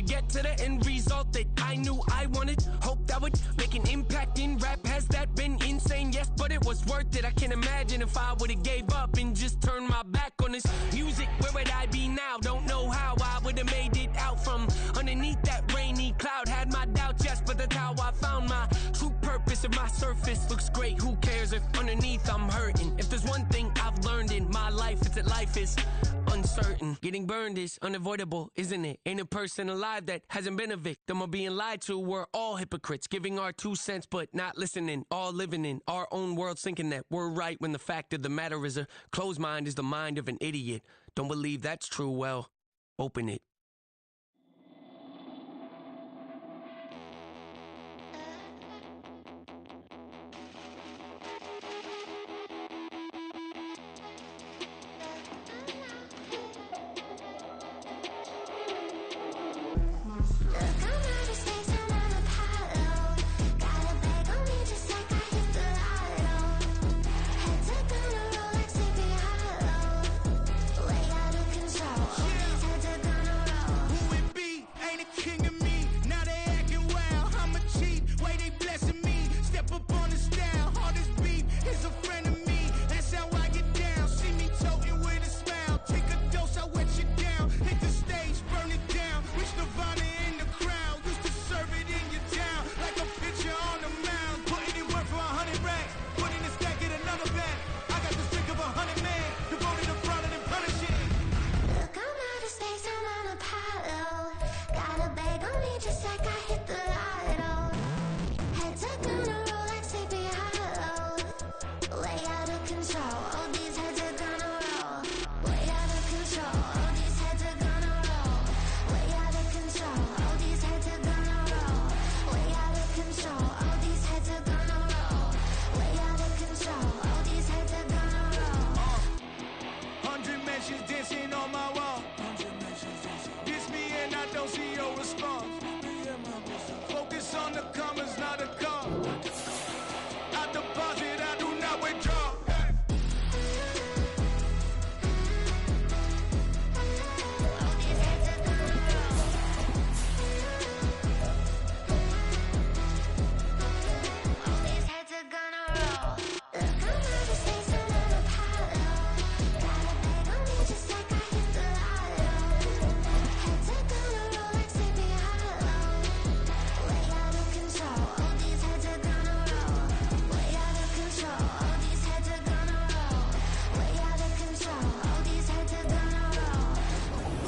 get to the end result that I knew I wanted. Hope that would make an impact in rap. Has that been insane? Yes, but it was worth it. I can't imagine if I would've gave up and just turned my back on this music. Where would I be now? Don't know how I would've made it out from underneath that rainy cloud. Had my doubts, yes, but that's how I found my true purpose. If my surface looks great, who cares if underneath I'm hurting? If there's one thing I've learned in my life, it's that life is uncertain. Getting burned is unavoidable, isn't it? Ain't a person alive that hasn't been a victim of being lied to. We're all hypocrites, giving our 2 cents but not listening. All living in our own world, thinking that we're right when the fact of the matter is a closed mind is the mind of an idiot. Don't believe that's true? Well, open it.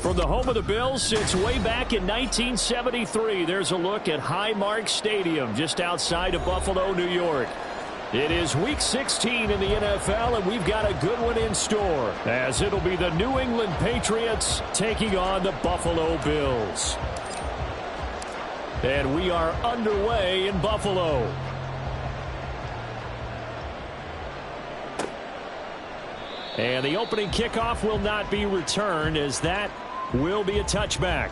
From the home of the Bills since way back in 1973, there's a look at Highmark Stadium just outside of Buffalo, New York. It is Week 16 in the NFL, and we've got a good one in store, as it'll be the New England Patriots taking on the Buffalo Bills. And we are underway in Buffalo. And the opening kickoff will not be returned, as that will be a touchback.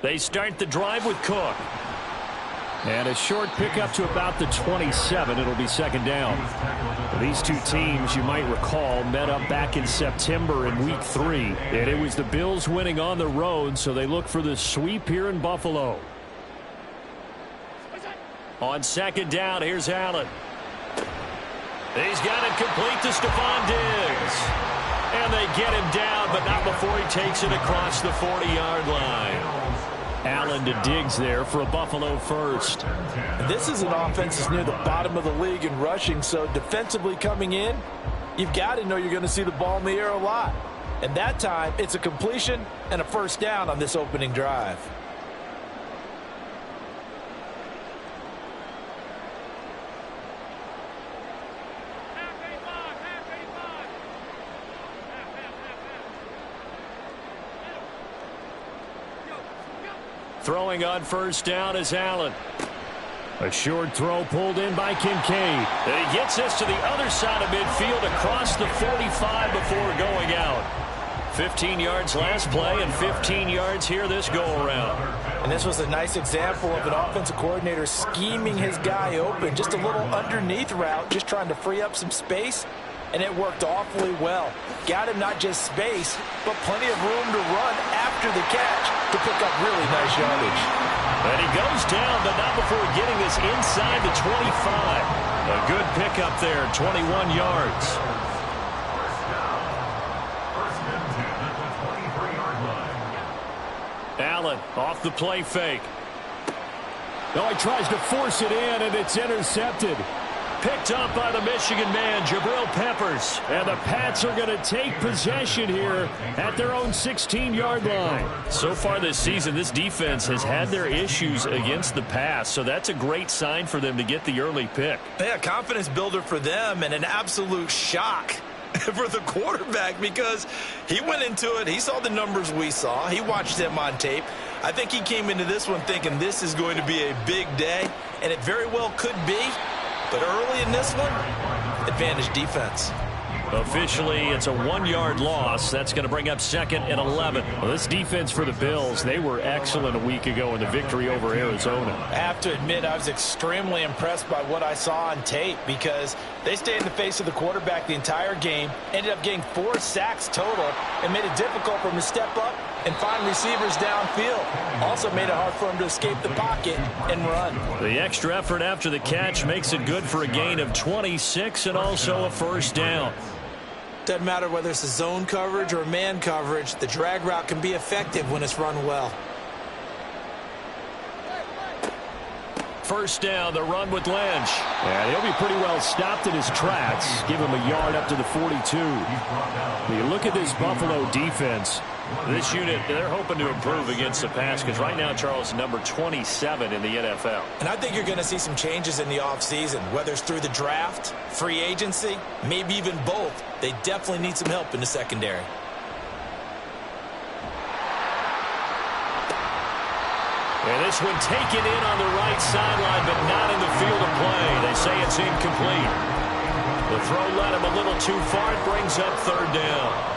They start the drive with Cook. And a short pickup to about the 27. It'll be second down. These two teams, you might recall, met up back in September in Week 3. And it was the Bills winning on the road, so they look for the sweep here in Buffalo. On second down, here's Allen. He's got it complete to Stephon Diggs. And they get him down, but not before he takes it across the 40-yard line. Allen to Diggs there for a Buffalo first. This is an offense that's near the bottom of the league in rushing, so defensively coming in, you've got to know you're going to see the ball in the air a lot. And that time, it's a completion and a first down on this opening drive. Throwing on first down is Allen. A short throw pulled in by Kincaid. And he gets this to the other side of midfield across the 45 before going out. 15 yards last play and 15 yards here this go-around. And this was a nice example of an offensive coordinator scheming his guy open. Just a little underneath route, just trying to free up some space, and it worked awfully well. Got him not just space, but plenty of room to run after the catch to pick up really nice yardage. And he goes down, but not before getting this inside the 25. A good pickup there, 21 yards. Allen off the play fake. Oh, he tries to force it in, and it's intercepted. Picked up by the Michigan man, Jabril Peppers. And the Pats are going to take possession here at their own 16-yard line. So far this season, this defense has had their issues against the pass, so that's a great sign for them to get the early pick. Yeah, confidence builder for them and an absolute shock for the quarterback because he went into it. He saw the numbers we saw. He watched them on tape. I think he came into this one thinking this is going to be a big day, and it very well could be. But early in this one, advantage defense. Officially, it's a 1-yard loss. That's going to bring up 2nd and 11. Well, this defense for the Bills, they were excellent a week ago in the victory over Arizona. I have to admit, I was extremely impressed by what I saw on tape because they stayed in the face of the quarterback the entire game, ended up getting 4 sacks total, and made it difficult for him to step up and find receivers downfield. Also made it hard for him to escape the pocket and run. The extra effort after the catch makes it good for a gain of 26 and also a first down. Doesn't matter whether it's a zone coverage or man coverage, the drag route can be effective when it's run well. First down, the run with Lynch. And he'll be pretty well stopped in his tracks. Give him a yard up to the 42. When you look at this Buffalo defense, this unit, they're hoping to improve against the pass because right now, Charles, number 27 in the NFL. And I think you're going to see some changes in the offseason, whether it's through the draft, free agency, maybe even both. They definitely need some help in the secondary. And this one taken in on the right sideline, but not in the field of play. They say it's incomplete. The throw led him a little too far. It brings up 3rd down.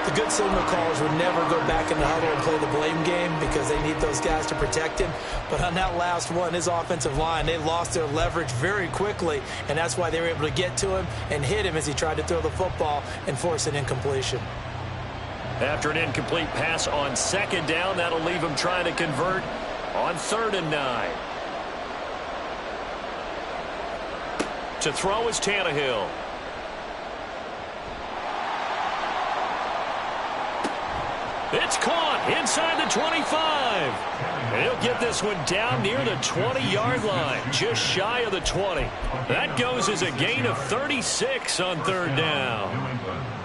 The good signal callers would never go back in the huddle and play the blame game because they need those guys to protect him. But on that last one, his offensive line, they lost their leverage very quickly, and that's why they were able to get to him and hit him as he tried to throw the football and force an incompletion. After an incomplete pass on 2nd down, that'll leave him trying to convert on 3rd and 9. To throw is Tannehill. It's caught inside the 25. And he'll get this one down near the 20-yard line, just shy of the 20. That goes as a gain of 36 on 3rd down.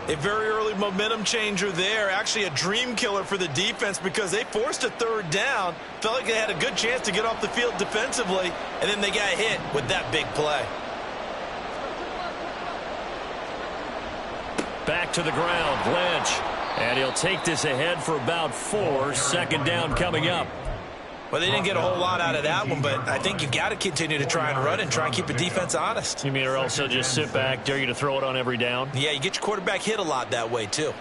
A very early momentum changer there. Actually a dream killer for the defense because they forced a 3rd down. Felt like they had a good chance to get off the field defensively, and then they got hit with that big play. Back to the ground, Lynch. And he'll take this ahead for about 4. 2nd down coming up. Well, they didn't get a whole lot out of that one, but I think you got to continue to try and run and try and keep the defense honest. You mean or also just sit back, dare you to throw it on every down? Yeah, you get your quarterback hit a lot that way, too.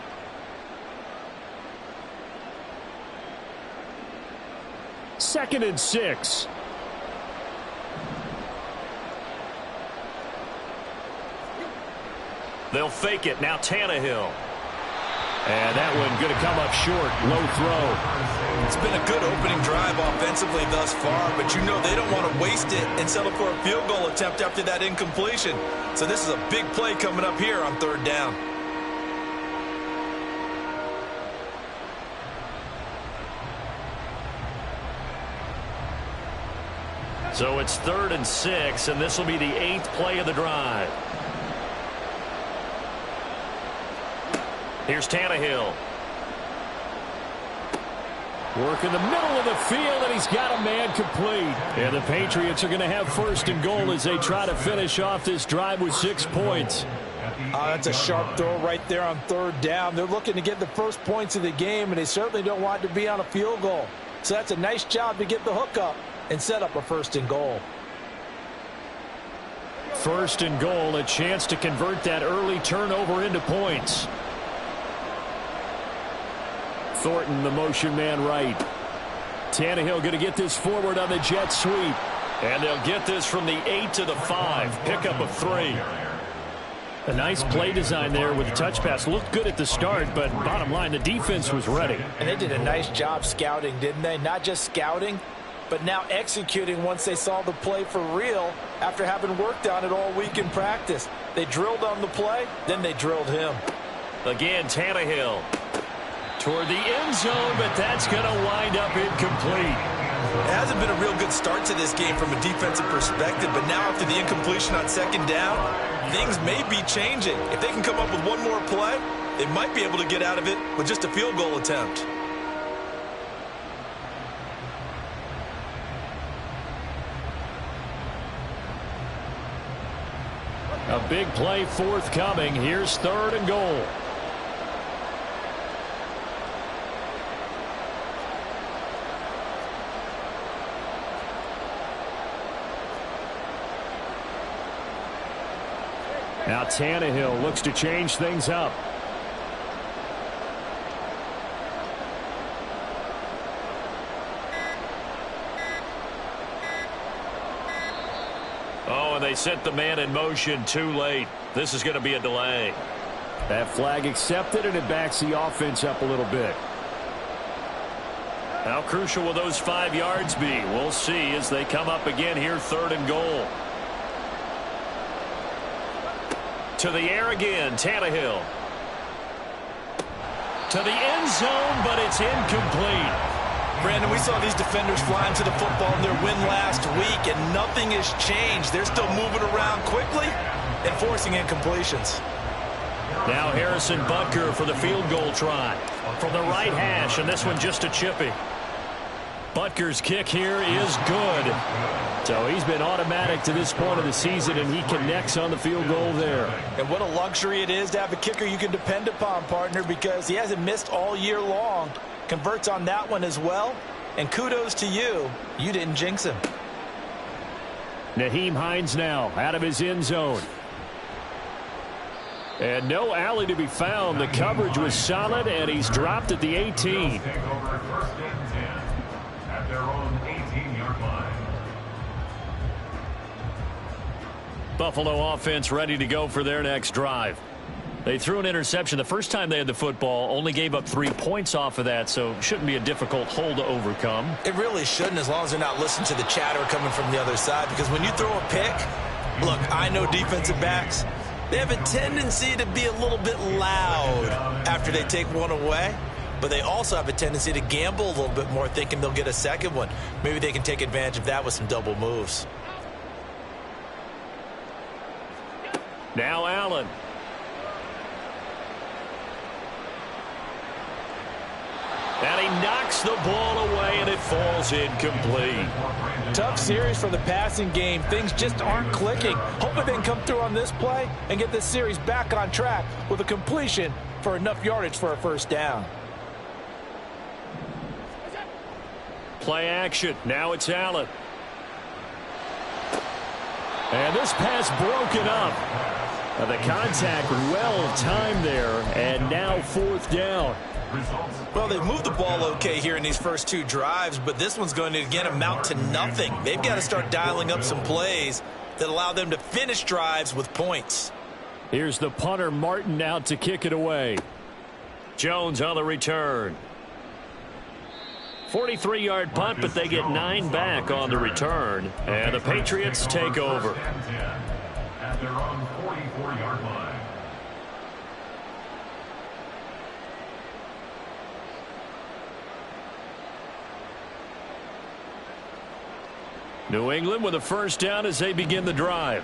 Second and 6. They'll fake it. Now Tannehill. And that one going to come up short. Low throw. It's been a good opening drive offensively thus far, but you know they don't want to waste it and settle for a field goal attempt after that incompletion. So this is a big play coming up here on 3rd down. So it's 3rd and 6, and this will be the 8th play of the drive. Here's Tannehill. Work in the middle of the field, and he's got a man complete. And the Patriots are going to have 1st and goal as they try to finish off this drive with 6 points. That's a sharp throw right there on 3rd down. They're looking to get the first points of the game, and they certainly don't want to be on a field goal. So that's a nice job to get the hook up and set up a 1st and goal. 1st and goal, a chance to convert that early turnover into points. Thornton, the motion man right. Tannehill going to get this forward on the jet sweep. And they'll get this from the 8 to the 5. Pickup of 3. A nice play design there with the touch pass. Looked good at the start, but bottom line, the defense was ready. And they did a nice job scouting, didn't they? Not just scouting, but now executing once they saw the play for real after having worked on it all week in practice. They drilled on the play, then they drilled him. Again, Tannehill toward the end zone, but that's going to wind up incomplete. It hasn't been a real good start to this game from a defensive perspective, but now after the incompletion on 2nd down, things may be changing. If they can come up with one more play, they might be able to get out of it with just a field goal attempt. A big play forthcoming. Here's 3rd and goal. Now Tannehill looks to change things up. Oh, and they sent the man in motion too late. This is going to be a delay. That flag accepted, and it backs the offense up a little bit. How crucial will those 5 yards be? We'll see as they come up again here, 3rd and goal. To the air again, Tannehill. To the end zone, but it's incomplete. Brandon, we saw these defenders flying to the football in their win last week, and nothing has changed. They're still moving around quickly and forcing incompletions. Now Harrison Butker for the field goal try. From the right hash, and this one just a chippy. Butker's kick here is good. So he's been automatic to this point of the season, and he connects on the field goal there. And what a luxury it is to have a kicker you can depend upon, partner, because he hasn't missed all year long. Converts on that one as well. And kudos to you. You didn't jinx him. Nyheim Hines now out of his end zone. And no alley to be found. The coverage was solid, and he's dropped at the 18. At their own 18-yard line. Buffalo offense ready to go for their next drive. They threw an interception the first time they had the football, only gave up 3 points off of that, so shouldn't be a difficult hole to overcome. It really shouldn't, as long as they're not listening to the chatter coming from the other side, because when you throw a pick, look, I know defensive backs, they have a tendency to be a little bit loud after they take one away, but they also have a tendency to gamble a little bit more, thinking they'll get a second one. Maybe they can take advantage of that with some double moves. Now Allen. And he knocks the ball away, and it falls incomplete. Tough series for the passing game. Things just aren't clicking. Hoping they can come through on this play and get this series back on track with a completion for enough yardage for a first down. Play action. Now it's Allen. And this pass broken up. Now the contact well timed there, and now 4th down. Well, they've moved the ball okay here in these first 2 drives, but this one's going to, again, amount to nothing. They've got to start dialing up some plays that allow them to finish drives with points. Here's the punter, Martin, out to kick it away. Jones on the return. 43-yard punt, but they get 9 back on the return, and the Patriots take over. At their own 44-yard line. New England with a first down as they begin the drive.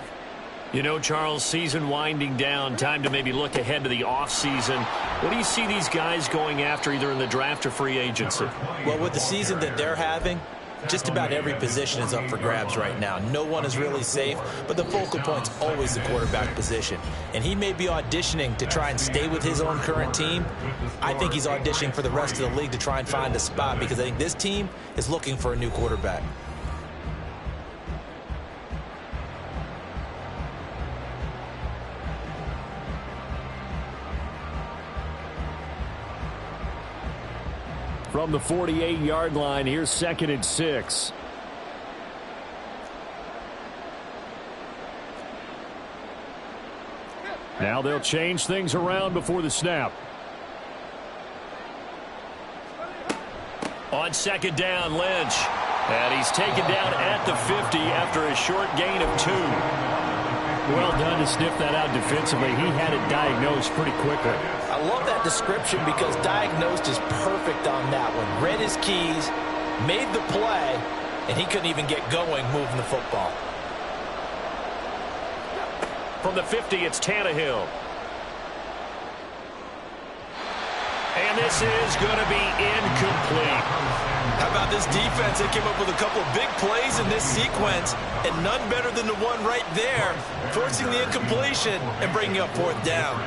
You know, Charles, season winding down, time to maybe look ahead to the offseason. What do you see these guys going after either in the draft or free agency? Well, with the season that they're having, just about every position is up for grabs right now. No one is really safe, but the focal point's always the quarterback position. And he may be auditioning to try and stay with his own current team. I think he's auditioning for the rest of the league to try and find a spot, because I think this team is looking for a new quarterback. From the 48-yard line, here's 2nd and 6. Now they'll change things around before the snap. On 2nd down, Lynch. And he's taken down at the 50 after a short gain of 2. Well done to sniff that out defensively. He had it diagnosed pretty quickly. I love that description because diagnosed is perfect on that one. Read his keys, made the play, and he couldn't even get going moving the football. From the 50, it's Tannehill. And this is going to be incomplete. How about this defense? They came up with a couple of big plays in this sequence, and none better than the one right there, forcing the incompletion and bringing up 4th down.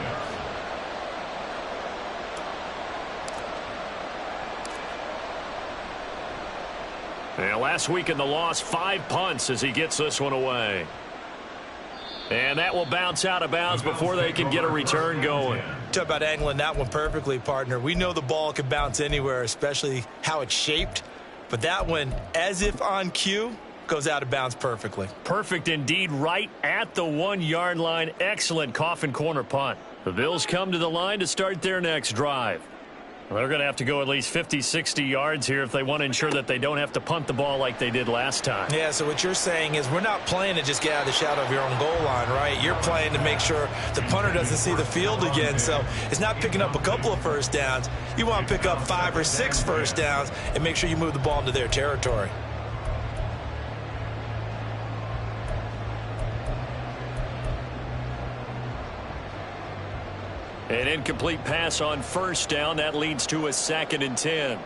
And last week in the loss, 5 punts as he gets this one away. And that will bounce out of bounds before they can get a return going. Talk about angling that one perfectly, partner. We know the ball can bounce anywhere, especially how it's shaped. But that one, as if on cue, goes out of bounds perfectly. Perfect indeed, right at the 1-yard line. Excellent coffin corner punt. The Bills come to the line to start their next drive. They're going to have to go at least 50, 60 yards here if they want to ensure that they don't have to punt the ball like they did last time. Yeah, so what you're saying is we're not playing to just get out of the shadow of your own goal line, right? You're playing to make sure the punter doesn't see the field again. So it's not picking up a couple of first downs. You want to pick up 5 or 6 first downs and make sure you move the ball into their territory. An incomplete pass on 1st down. That leads to a 2nd and 10.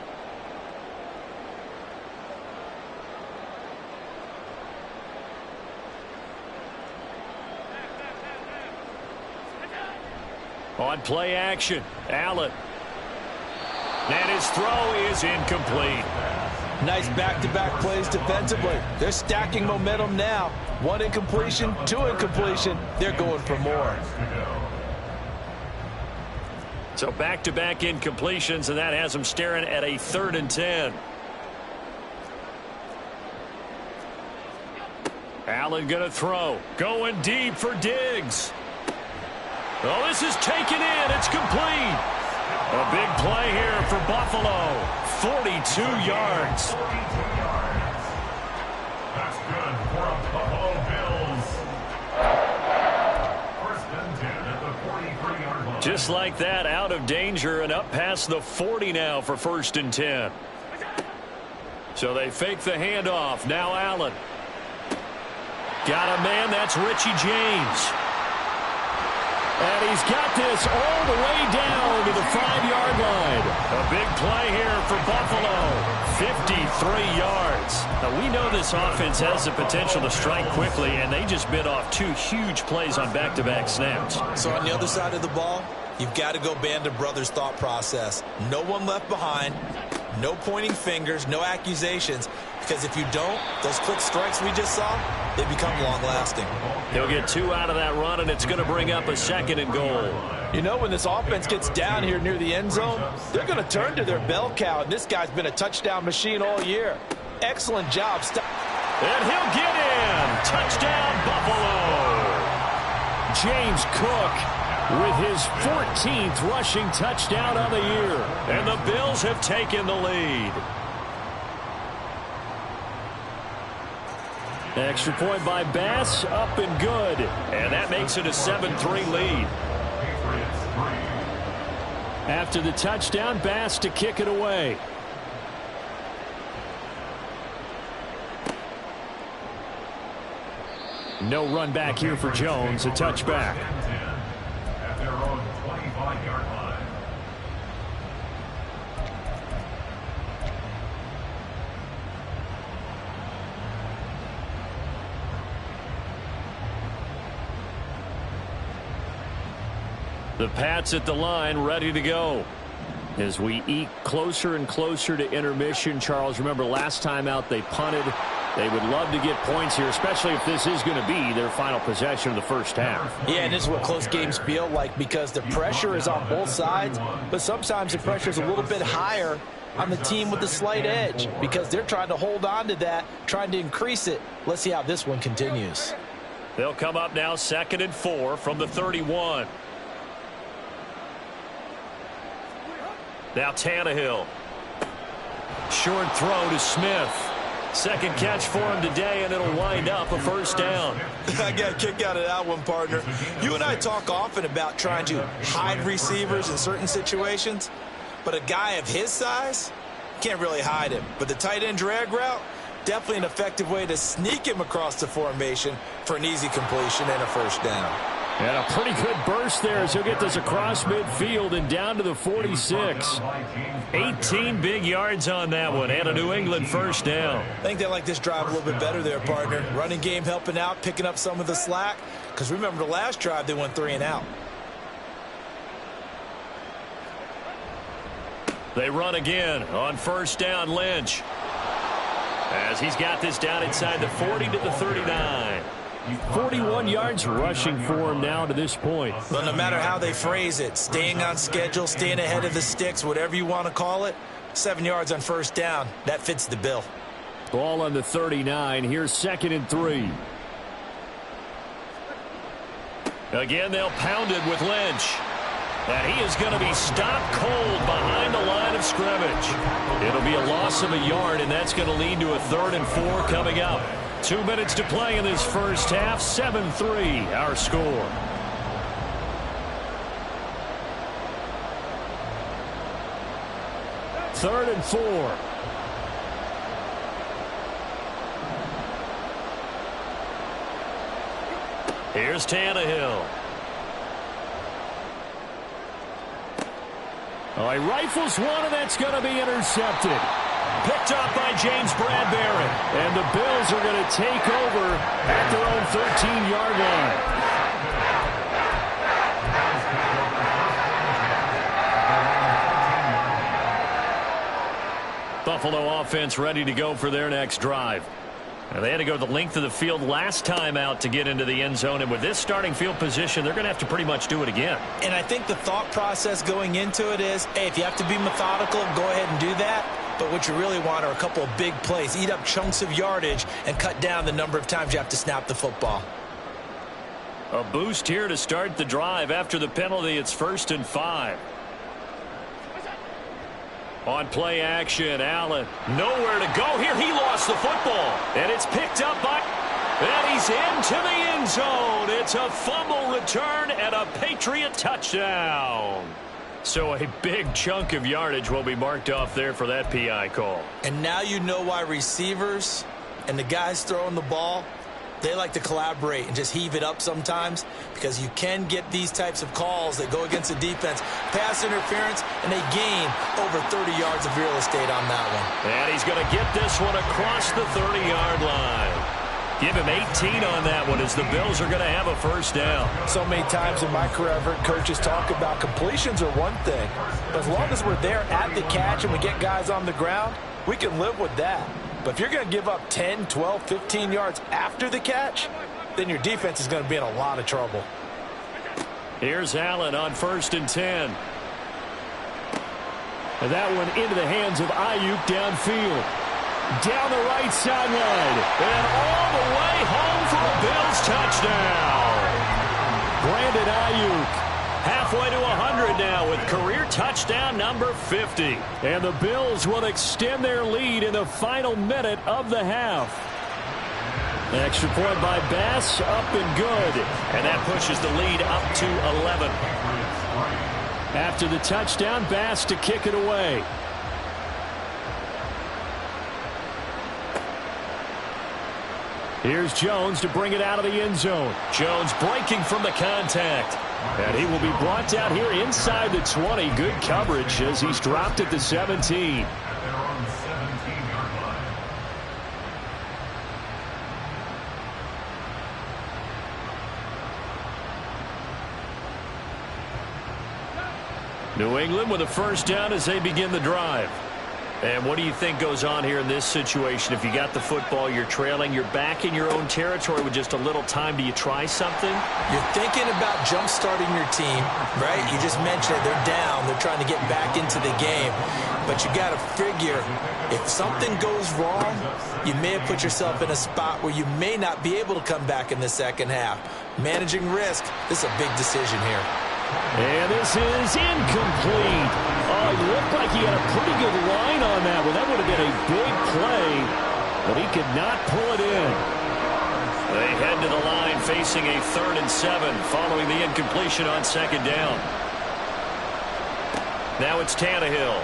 On play action, Allen. And his throw is incomplete. Nice back-to-back plays defensively. They're stacking momentum now. 1 incompletion, 2 incompletion. They're going for more. So back-to-back incompletions, and that has them staring at a 3rd and 10. Allen going to throw. Going deep for Diggs. Oh, this is taken in. It's complete. A big play here for Buffalo. 42 yards. That's good for a Buffalo Bills. 1st and 10 at the 43-yard line. Just like that, out of danger and up past the 40 now for 1st and 10. So they fake the handoff. Now Allen. Got a man, that's Richie James. And he's got this all the way down to the 5-yard line. A big play here for Buffalo. 53 yards. Now, we know this offense has the potential to strike quickly, and they just bit off 2 huge plays on back-to-back snaps. So on the other side of the ball, you've got to go Band of Brothers thought process. No one left behind. No pointing fingers, no accusations, because if you don't, those quick strikes we just saw, they become long-lasting. He'll get 2 out of that run, and it's going to bring up a 2nd and goal. You know, when this offense gets down here near the end zone, they're going to turn to their bell cow, and this guy's been a touchdown machine all year. Excellent job. And he'll get in. Touchdown, Buffalo. James Cook with his 14th rushing touchdown on the year. And the Bills have taken the lead. Extra point by Bass, up and good. And that makes it a 7-3 lead. After the touchdown, Bass to kick it away. No run back here for Jones, a touchback. At their own 25-yard line. The Pats at the line, ready to go. As we eke closer and closer to intermission, Charles, remember last time out they punted. They would love to get points here, especially if this is going to be their final possession of the first half. Yeah, and this is what close games feel like because the pressure is on both sides, but sometimes the pressure is a little bit higher on the team with the slight edge because they're trying to hold on to that, trying to increase it. Let's see how this one continues. They'll come up now 2nd and 4 from the 31. Now Tannehill. Short throw to Smith. Second catch for him today, and it'll wind up a first down. I got a kick out of that one, partner. You and I talk often about trying to hide receivers in certain situations, but a guy of his size can't really hide him. But the tight end drag route, definitely an effective way to sneak him across the formation for an easy completion and a first down. And a pretty good burst there as he'll get this across midfield and down to the 46. 18 big yards on that one and a New England first down. I think they like this drive a little bit better there, partner. Running game helping out, picking up some of the slack. Because remember the last drive, they went 3 and out. They run again on first down, Lynch. As he's got this down inside the 40 to the 39. 41 yards rushing for him now to this point. Well, no matter how they phrase it, staying on schedule, staying ahead of the sticks, whatever you want to call it, 7 yards on first down, that fits the bill. Ball on the 39. Here's 2nd and 3. Again, they'll pound it with Lynch. And he is going to be stopped cold behind the line of scrimmage. It'll be a loss of a yard, and that's going to lead to a 3rd and 4 coming up. 2 minutes to play in this first half. 7-3 our score. Third and 4. Here's Tannehill. Oh, he rifles one, and that's going to be intercepted. Picked up by James Bradbury. And the Bills are going to take over at their own 13-yard line. Buffalo offense ready to go for their next drive. Now, they had to go the length of the field last time out to get into the end zone, and with this starting field position, they're going to have to pretty much do it again. And I think the thought process going into it is, hey, if you have to be methodical, go ahead and do that. But what you really want are a couple of big plays, eat up chunks of yardage, and cut down the number of times you have to snap the football. A boost here to start the drive. After the penalty, it's 1st and 5. On play action, Allen. Nowhere to go here. He lost the football. And it's picked up by... And he's into the end zone. It's a fumble return and a Patriot touchdown. So a big chunk of yardage will be marked off there for that PI call. And now you know why receivers and the guys throwing the ball, they like to collaborate and just heave it up sometimes because you can get these types of calls that go against the defense. Pass interference, and they gain over 30 yards of real estate on that one. And he's going to get this one across the 30-yard line. Give him 18 on that one as the Bills are going to have a first down. So many times in my career, I've heard coaches talk about completions are one thing. But as long as we're there at the catch and we get guys on the ground, we can live with that. But if you're going to give up 10, 12, 15 yards after the catch, then your defense is going to be in a lot of trouble. Here's Allen on 1st and 10. And that one into the hands of Ayuk downfield. Down the right sideline. And all the way home for a Bills touchdown. Brandon Ayuk halfway to 100 now with career touchdown number 50. And the Bills will extend their lead in the final minute of the half. Extra point by Bass, up and good. And that pushes the lead up to 11. After the touchdown, Bass to kick it away. Here's Jones to bring it out of the end zone. Jones breaking from the contact. And he will be brought down here inside the 20. Good coverage as he's dropped at the 17. New England with a first down as they begin the drive. And what do you think goes on here in this situation? If you got the football, you're trailing, you're back in your own territory with just a little time. Do you try something? You're thinking about jump-starting your team, right? You just mentioned it. They're down. They're trying to get back into the game. But you got to figure, if something goes wrong, you may have put yourself in a spot where you may not be able to come back in the second half. Managing risk, this is a big decision here. And this is incomplete. Oh, it looked like he had a pretty good line on that one. That would have been a big play, but he could not pull it in. They head to the line facing a 3rd and 7 following the incompletion on second down. Now it's Tannehill.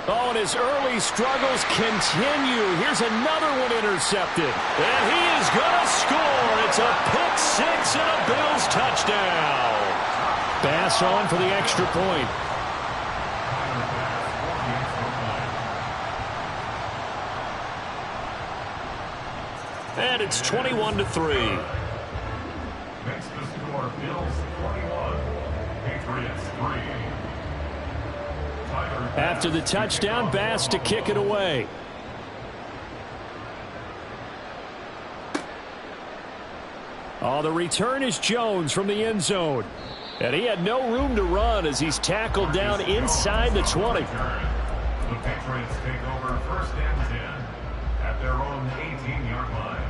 Oh, and his early struggles continue. Here's another one intercepted. And he is going to score. It's a pick six and a Bills touchdown. Bass on for the extra point. And it's 21-3. Makes the score Bills 21, Patriots 3. After the touchdown, Bass to kick it away. Oh, the return is Jones from the end zone. And he had no room to run as he's tackled down inside the 20. The Patriots take over 1st and 10 at their own 18-yard line.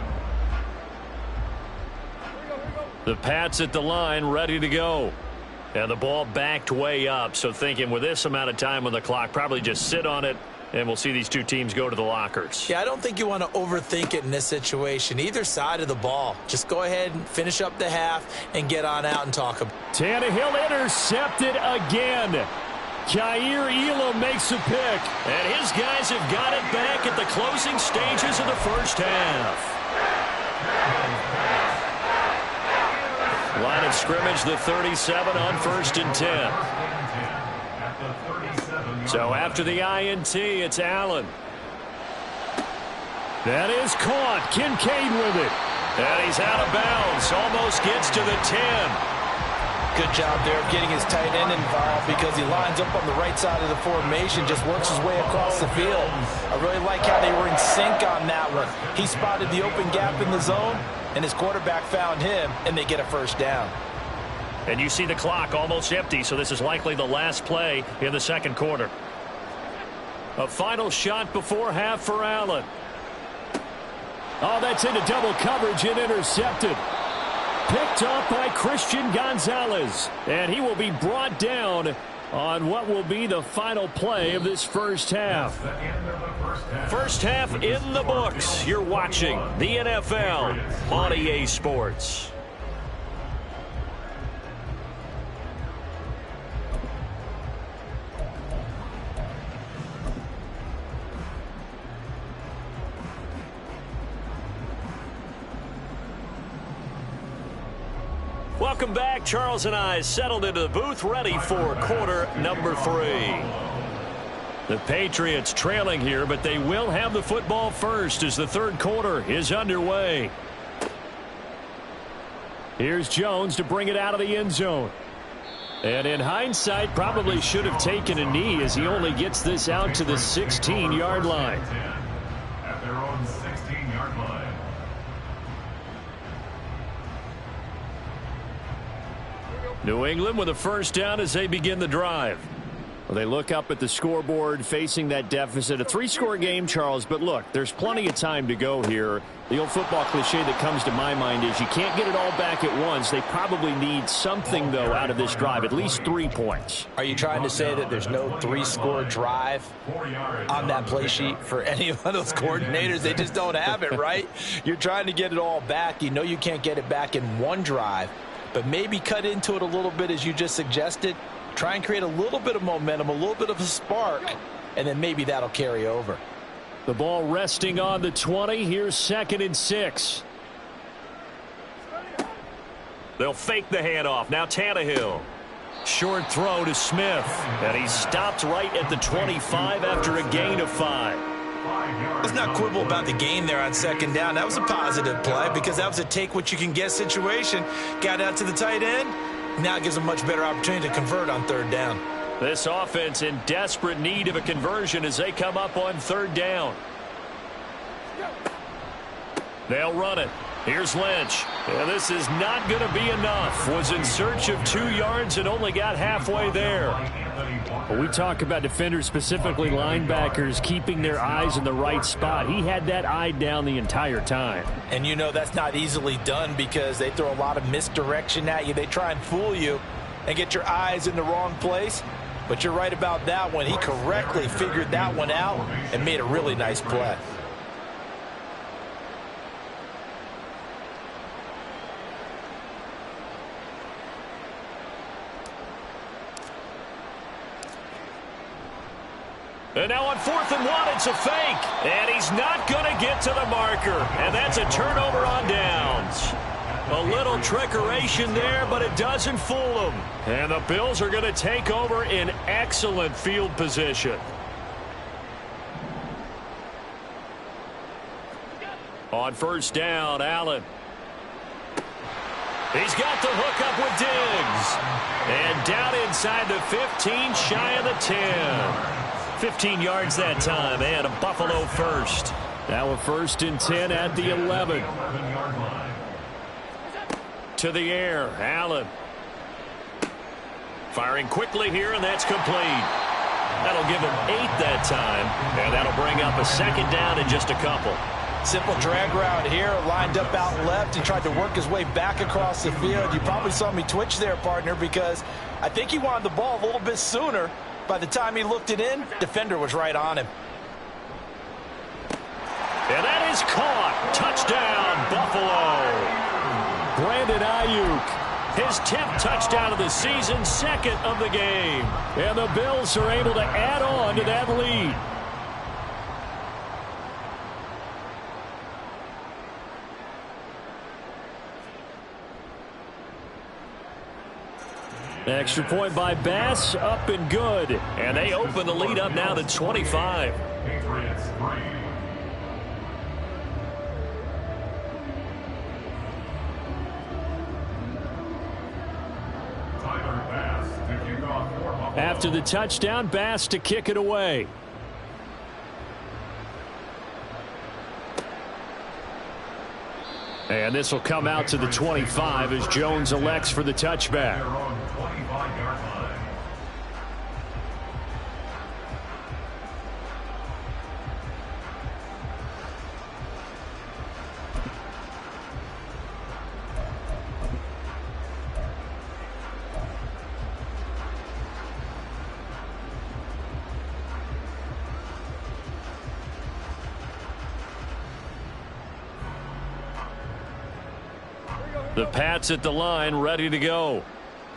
The Pats at the line, ready to go. And the ball backed way up, so thinking with this amount of time on the clock, probably just sit on it, and we'll see these two teams go to the lockers. Yeah, I don't think you want to overthink it in this situation. Either side of the ball. Just go ahead and finish up the half and get on out and talk about it. Tannehill intercepted again. Kaiir Elam makes a pick. And his guys have got it back at the closing stages of the first half. Line of scrimmage, the 37 on 1st and 10. So after the INT, it's Allen. That is caught. Kincaid with it. And he's out of bounds. Almost gets to the 10. Good job there of getting his tight end involved because he lines up on the right side of the formation, just works his way across the field. I really like how they were in sync on that one. He spotted the open gap in the zone, and his quarterback found him, and they get a first down. And you see the clock almost empty, so this is likely the last play in the second quarter. A final shot before half for Allen. Oh, that's into double coverage and intercepted. Picked off by Christian Gonzalez. And he will be brought down on what will be the final play of this first half. First half in the books. You're watching the NFL on EA Sports. Welcome back. Charles and I settled into the booth, ready for quarter number 3. The Patriots trailing here, but they will have the football first as the third quarter is underway. Here's Jones to bring it out of the end zone. And in hindsight, probably should have taken a knee as he only gets this out to the 16-yard line. At their own 16-yard line. New England with a first down as they begin the drive. Well, they look up at the scoreboard facing that deficit. A 3-score game, Charles, but look, there's plenty of time to go here. The old football cliche that comes to my mind is you can't get it all back at once. They probably need something, though, out of this drive, at least 3 points. Are you trying to say that there's no 3-score drive on that play sheet for any of those coordinators? They just don't have it, right? You're trying to get it all back. You know you can't get it back in one drive. But maybe cut into it a little bit as you just suggested. Try and create a little bit of momentum, a little bit of a spark, and then maybe that'll carry over. The ball resting on the 20. Here's 2nd and 6. They'll fake the handoff. Now Tannehill. Short throw to Smith. And he stopped right at the 25 after a gain of 5. Let's not quibble about the gain there on second down. That was a positive play because that was a take-what-you-can-get situation. Got out to the tight end, Now it gives them much better opportunity to convert on third down. This offense in desperate need of a conversion as they come up on third down. They'll run it. Here's Lynch. Yeah, this is not going to be enough. Was in search of 2 yards and only got halfway there. Well, we talk about defenders, specifically linebackers, keeping their eyes in the right spot. He had that eye down the entire time. And you know that's not easily done because they throw a lot of misdirection at you. They try and fool you and get your eyes in the wrong place. But you're right about that one. He correctly figured that one out and made a really nice play. And now on 4th and 1, it's a fake. And he's not going to get to the marker. And that's a turnover on downs. A little trickeration there, but it doesn't fool them. And the Bills are going to take over in excellent field position. On first down, Allen. He's got the hook up with Diggs. And down inside the 15, shy of the 10. 15 yards that time, and a Buffalo first. Now a 1st and 10 at the 11. To the air, Allen. Firing quickly here, and that's complete. That'll give him 8 that time, and that'll bring up a 2nd down in just a couple. Simple drag route here, lined up out left. He tried to work his way back across the field. You probably saw me twitch there, partner, because I think he wanted the ball a little bit sooner. By the time he looked it in, defender was right on him. And that is caught. Touchdown, Buffalo. Brandon Ayuk, his 10th touchdown of the season, 2nd of the game. And the Bills are able to add on to that lead. Extra point by Bass, up and good. And they open the lead up now to 25. Patriots 3. Tyler Bass to kick off for Buffalo. After the touchdown, Bass to kick it away. And this will come out to the 25 as Jones elects for the touchback. Their own 25-yard line. The Pats at the line, ready to go.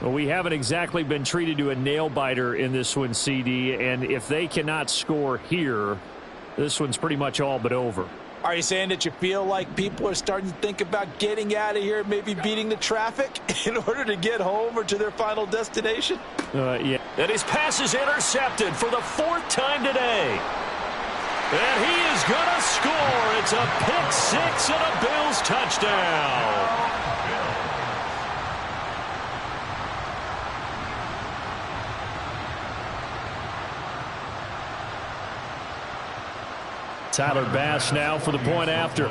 Well, we haven't exactly been treated to a nail-biter in this one, CD, and if they cannot score here, this one's pretty much all but over. Are you saying that you feel like people are starting to think about getting out of here, maybe beating the traffic in order to get home or to their final destination? Yeah. And his pass is intercepted for the 4th time today. And he is going to score. It's a pick 6 and a Bills touchdown. Tyler Bass now for the point after.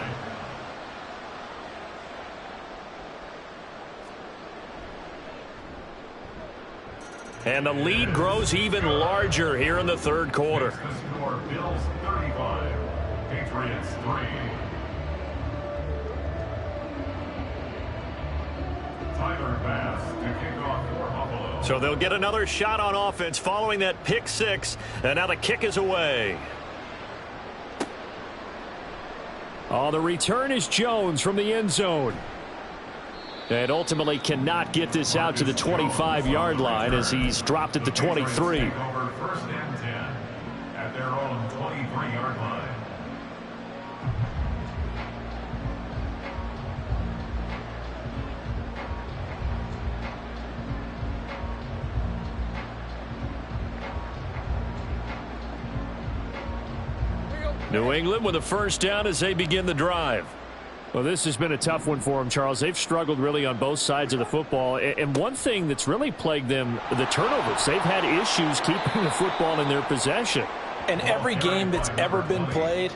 And the lead grows even larger here in the 3rd quarter. The score, Bills 35, Patriots 3. Tyler Bass to kick off for Buffalo. So they'll get another shot on offense following that pick 6, and now the kick is away. Oh, the return is Jones from the end zone. And ultimately cannot get this out to the 25-yard line as he's dropped at the 23. Over 1st and 10 at their own 23-yard line. New England with a 1st down as they begin the drive. Well, this has been a tough one for them, Charles. They've struggled really on both sides of the football. And one thing that's really plagued them, the turnovers. They've had issues keeping the football in their possession. And every game that's ever been played,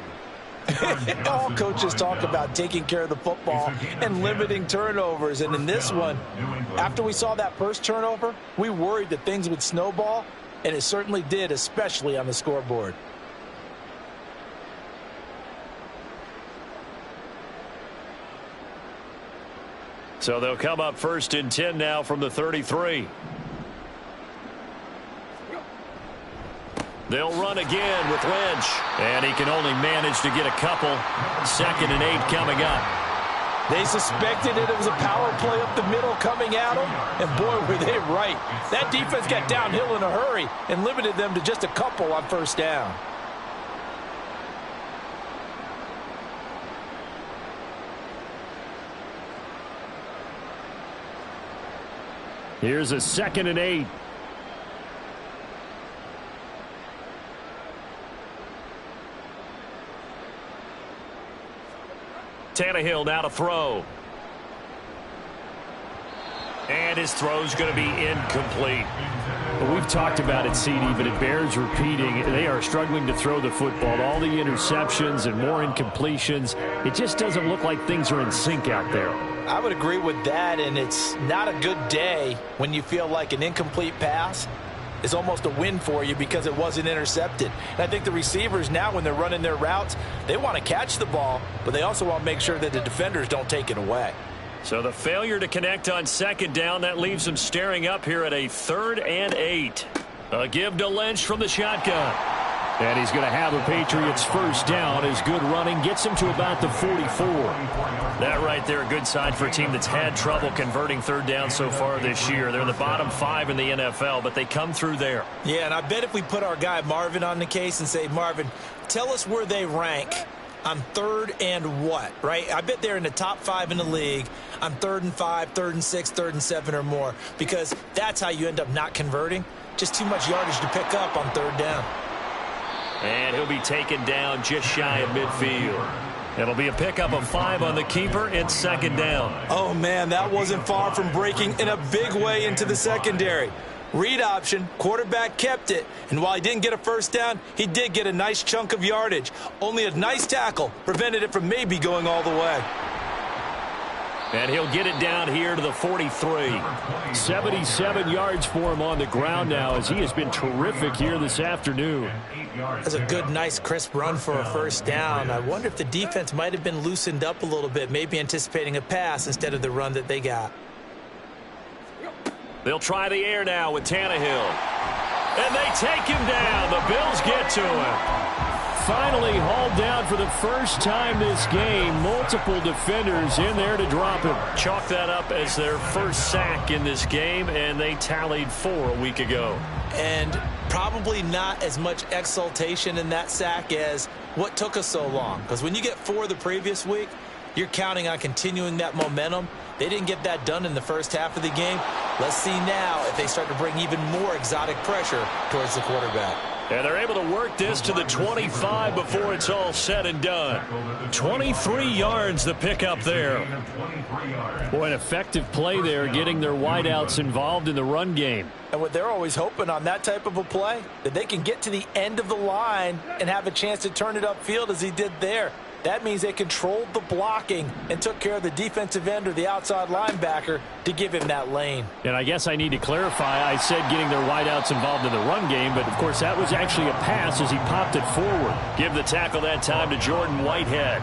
all coaches talk about taking care of the football and limiting turnovers. And in this one, after we saw that first turnover, we worried that things would snowball, and it certainly did, especially on the scoreboard. So they'll come up 1st and 10 now from the 33. They'll run again with Lynch. And he can only manage to get a couple. 2nd and 8 coming up. They suspected it was a power play up the middle coming at them. And boy, were they right. That defense got downhill in a hurry and limited them to just a couple on 1st down. Here's a 2nd and 8. Tannehill now to throw. And his throw's going to be incomplete. Well, we've talked about it, CD, but it bears repeating. They are struggling to throw the football. All the interceptions and more incompletions. It just doesn't look like things are in sync out there. I would agree with that, and it's not a good day when you feel like an incomplete pass is almost a win for you because it wasn't intercepted. And I think the receivers now, when they're running their routes, they want to catch the ball, but they also want to make sure that the defenders don't take it away. So the failure to connect on 2nd down, that leaves them staring up here at a 3rd and 8. A give to Lynch from the shotgun. And he's going to have a Patriots 1st down. His good running gets him to about the 44. That right there, a good sign for a team that's had trouble converting 3rd down so far this year. They're in the bottom 5 in the NFL, but they come through there. Yeah, and I bet if we put our guy Marvin on the case and say, Marvin, tell us where they rank on 3rd and what, right? I bet they're in the top 5 in the league on 3rd and 5, 3rd and 6, 3rd and 7 or more, because that's how you end up not converting. Just too much yardage to pick up on 3rd down. And he'll be taken down just shy of midfield. It'll be a pickup of 5 on the keeper and 2nd down. Oh, man, that wasn't far from breaking in a big way into the secondary. Read option, quarterback kept it, and while he didn't get a 1st down, he did get a nice chunk of yardage. Only a nice tackle prevented it from maybe going all the way. And he'll get it down here to the 43. 77 yards for him on the ground now, as he has been terrific here this afternoon. That's a good, nice, crisp run for a 1st down. I wonder if the defense might have been loosened up a little bit, maybe anticipating a pass instead of the run that they got. They'll try the air now with Tannehill. And they take him down. The Bills get to him. Finally hauled down for the first time this game. Multiple defenders in there to drop him. Chalk that up as their 1st sack in this game, and they tallied 4 a week ago. And probably not as much exultation in that sack as what took us so long. Because when you get 4 the previous week, you're counting on continuing that momentum. They didn't get that done in the first half of the game. Let's see now if they start to bring even more exotic pressure towards the quarterback. And they're able to work this to the 25 before it's all said and done. 23 yards the pickup there. Boy, an effective play there, getting their wideouts involved in the run game. And what they're always hoping on that type of a play, that they can get to the end of the line and have a chance to turn it upfield as he did there. That means they controlled the blocking and took care of the defensive end or the outside linebacker to give him that lane. And I guess I need to clarify, I said getting their wideouts involved in the run game, but of course that was actually a pass as he popped it forward. Give the tackle that time to Jordan Whitehead.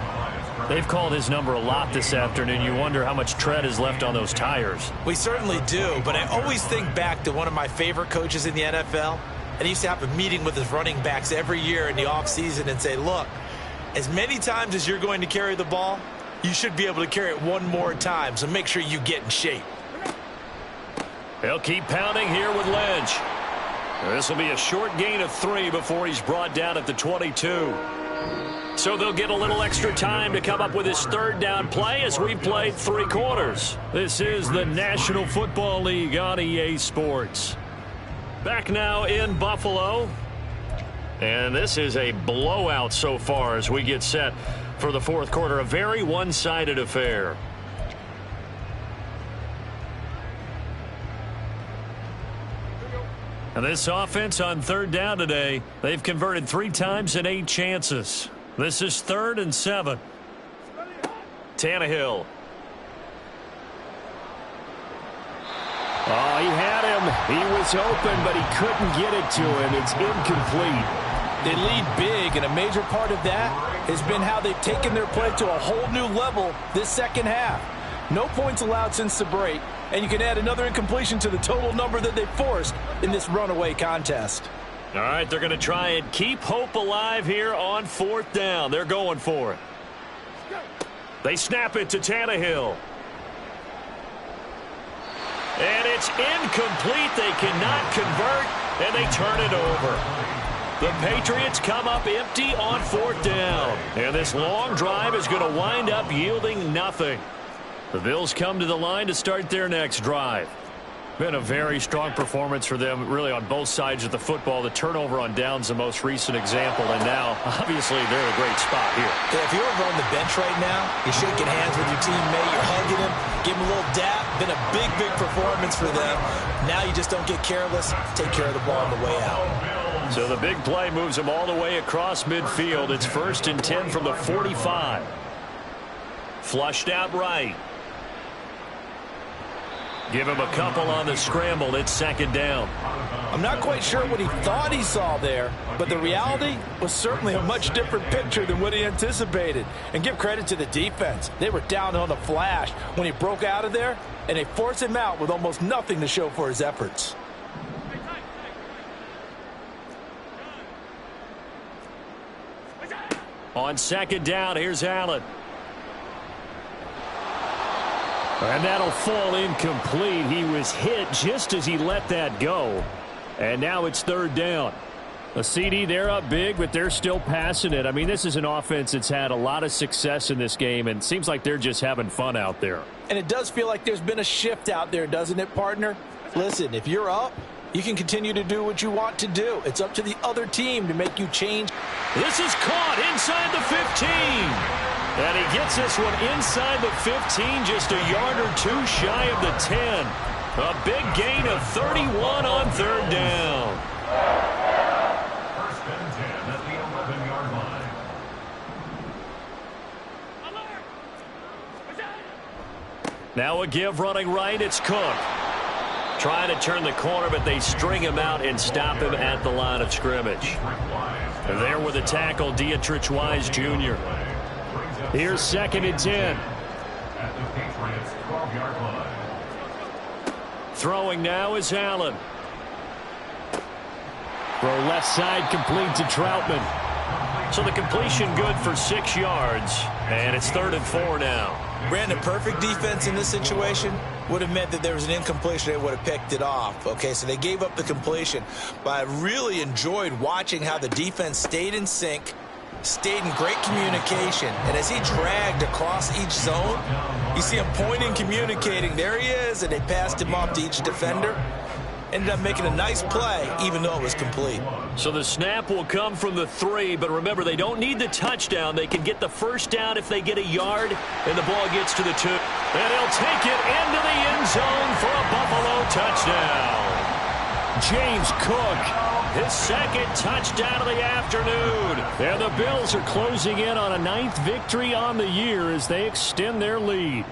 They've called his number a lot this afternoon. You wonder how much tread is left on those tires. We certainly do, but I always think back to one of my favorite coaches in the NFL, and he used to have a meeting with his running backs every year in the offseason and say, look, as many times as you're going to carry the ball, you should be able to carry it one more time, so make sure you get in shape. They'll keep pounding here with Lynch. This will be a short gain of 3 before he's brought down at the 22. So they'll get a little extra time to come up with his 3rd down play as we've played 3 quarters. This is the National Football League on EA Sports. Back now in Buffalo. And this is a blowout so far as we get set for the fourth quarter. A very one-sided affair. And this offense on third down today, they've converted 3 times in 8 chances. This is 3rd and 7. Tannehill. Oh, he had him. He was open, but he couldn't get it to him. It's incomplete. They lead big, and a major part of that has been how they've taken their play to a whole new level this second half. No points allowed since the break, and you can add another incompletion to the total number that they forced in this runaway contest. All right, they're going to try and keep hope alive here on 4th down. They're going for it. They snap it to Tannehill. And it's incomplete. They cannot convert, and they turn it over. The Patriots come up empty on 4th down. And this long drive is going to wind up yielding nothing. The Bills come to the line to start their next drive. Been a very strong performance for them, really, on both sides of the football. The turnover on downs, the most recent example, and now, obviously, they're in a great spot here. Yeah, if you're over on the bench right now, you're shaking hands with your teammate, you're hugging him, give him a little dap. Been a big, big performance for them. Now you just don't get careless. Take care of the ball on the way out. So the big play moves them all the way across midfield. It's 1st and 10 from the 45. Flushed out right. Give him a couple on the scramble. It's 2nd down. I'm not quite sure what he thought he saw there, but the reality was certainly a much different picture than what he anticipated. And give credit to the defense. They were down on the flash when he broke out of there, and they forced him out with almost nothing to show for his efforts. On 2nd down, here's Allen. And that'll fall incomplete. He was hit just as he let that go. And now it's 3rd down. A CD, they're up big, but they're still passing it. I mean, this is an offense that's had a lot of success in this game, and it seems like they're just having fun out there. And it does feel like there's been a shift out there, doesn't it, partner? Listen, if you're up, you can continue to do what you want to do. It's up to the other team to make you change. This is caught inside the 15. And he gets this one inside the 15, just a yard or 2 shy of the 10. A big gain of 31 on 3rd down. 1st and 10 at the 11-yard line. Now a give running right. It's Cook. Trying to turn the corner, but they string him out and stop him at the line of scrimmage. And there with the tackle, Dietrich Wise Jr. Here's 2nd and 10. At the Patriots 12-yard line. Throwing now is Allen. Throw left side, complete to Troutman. So the completion good for 6 yards, and it's 3rd and 4 now. Brandon, perfect defense in this situation would have meant that there was an incompletion. They would have picked it off. Okay, so they gave up the completion. But I really enjoyed watching how the defense stayed in sync, stayed in great communication. And as he dragged across each zone, you see him pointing, communicating. There he is, and they passed him off to each defender. Ended up making a nice play, even though it was complete. So the snap will come from the 3, but remember, they don't need the touchdown. They can get the 1st down if they get a yard, and the ball gets to the 2. And he'll take it into the end zone for a Buffalo touchdown. James Cook, his 2nd touchdown of the afternoon. And the Bills are closing in on a 9th victory on the year as they extend their lead.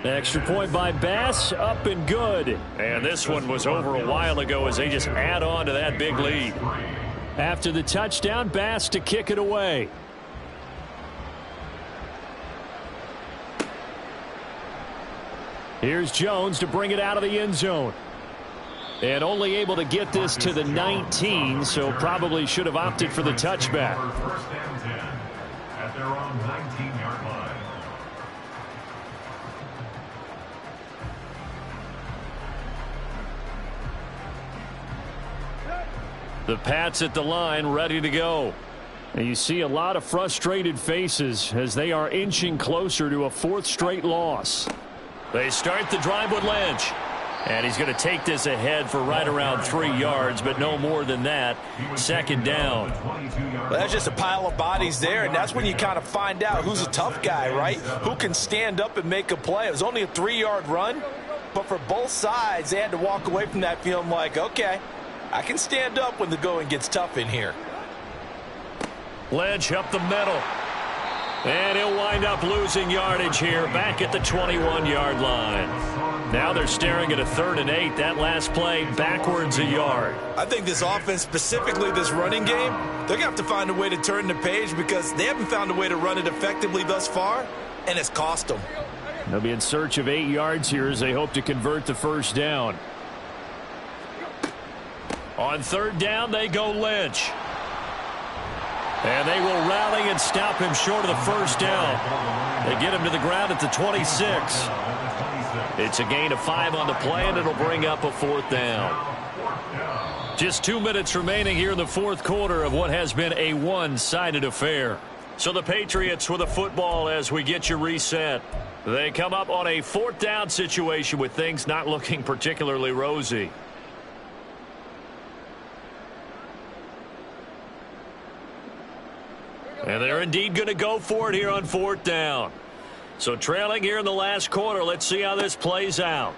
Extra point by Bass, up and good. And this one was over a while ago as they just add on to that big lead. After the touchdown, Bass to kick it away. Here's Jones to bring it out of the end zone. And only able to get this to the 19, so probably should have opted for the touchback. 1st and 10 at their own 19-yard line. The Pats at the line, ready to go. And you see a lot of frustrated faces as they are inching closer to a 4th straight loss. They start the drive with Lynch. And he's going to take this ahead for right around 3 yards, but no more than that. Second down. Well, that's just a pile of bodies there, and that's when you kind of find out who's a tough guy, right? Who can stand up and make a play. It was only a 3-yard run, but for both sides, they had to walk away from that feeling like, okay, I can stand up when the going gets tough in here. Lynch up the middle. And he'll wind up losing yardage here back at the 21-yard line. Now they're staring at a 3rd and 8. That last play backwards a yard. I think this offense, specifically this running game, they're going to have to find a way to turn the page because they haven't found a way to run it effectively thus far, and it's cost them. They'll be in search of 8 yards here as they hope to convert the first down. On 3rd down, they go Lynch. And they will rally and stop him short of the first down. They get him to the ground at the 26. It's a gain of 5 on the play, and it'll bring up a 4th down. Just 2 minutes remaining here in the 4th quarter of what has been a one-sided affair. So the Patriots with the football as we get you reset. They come up on a 4th down situation with things not looking particularly rosy. And they're indeed going to go for it here on 4th down. So trailing here in the last quarter, let's see how this plays out.